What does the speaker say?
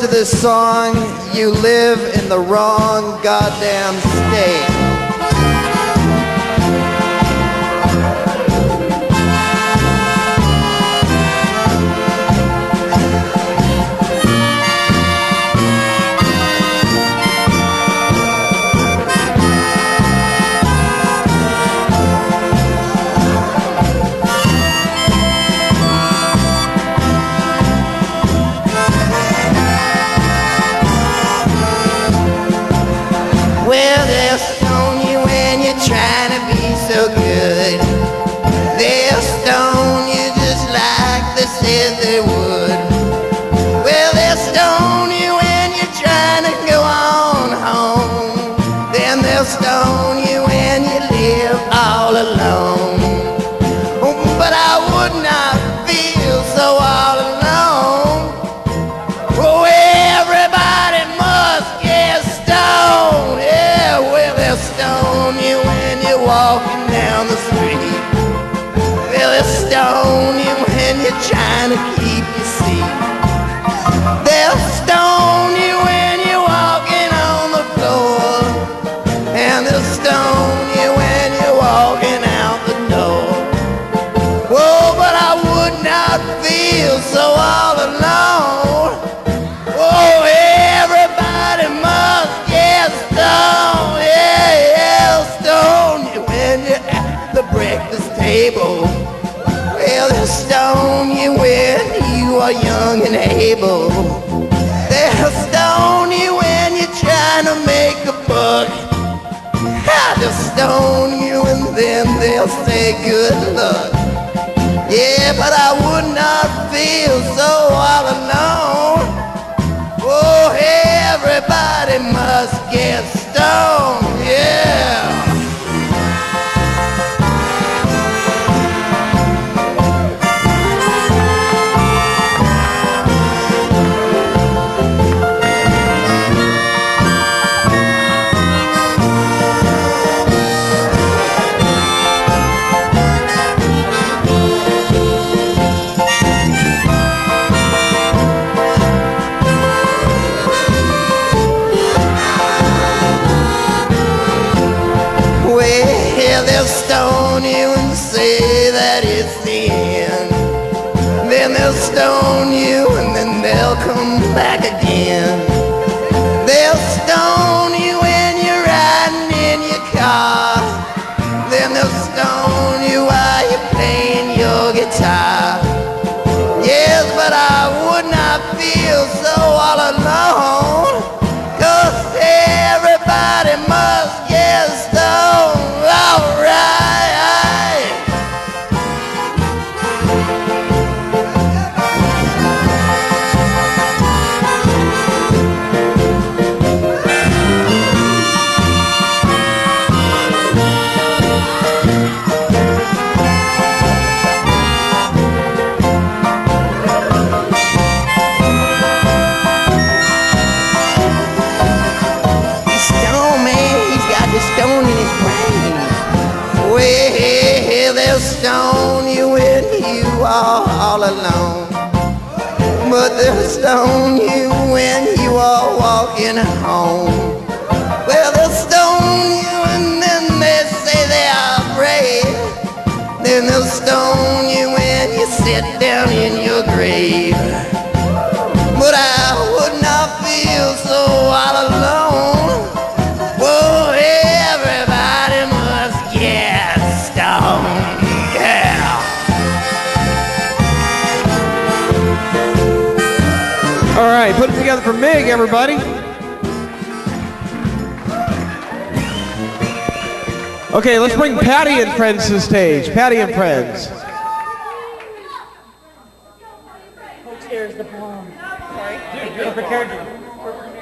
to this song, you live in the wrong goddamn state. Well, they'll stone you when you're trying to be so good. They'll stone you just like they said they would. Well, they'll stone you when you're trying to go on home. Then they'll stone you when you live all alone. But I would not feel so all alone. Oh, everybody must get stoned. Yeah, well, they'll stone you when you're walking down the street. Well, they'll stone you when you're trying to keep your seat. They'll stone you when you're walking on the floor. And they'll stone you when you're walking out the door. Whoa, but I would not feel so all alone. Oh, everybody must get stoned. Yeah, they'll stone you when you're at the breakfast table. Well, they'll stone you when you are young and able. They'll stone you when you're trying to make a buck. They'll stone you and then they'll say good luck. Yeah, but I would not feel so all alone. Oh, everybody must get stoned, yeah. Well, they'll stone you and say that it's the end. Then they'll stone you and then they'll come back again. They'll stone you when you're riding in your car. Then they'll stone you while you're playing your guitar. Yes, but I would not feel so all alone. 'Cause everybody must get stoned. All right. Stone man, he's got the stone in his brain. Well, they'll stone you when you are all alone. But they'll stone you when you are walking home. Well, they'll stone you and then they say they are brave. Then they'll stone you when you sit down in your grave. But I would not feel so all alone. Whoa, everybody must get stoned, yeah. All right, put it together for Mig, everybody. Okay, let's bring Patty and friends to the stage. Patty and friends. Here's the poem. Sorry. You're prepared to.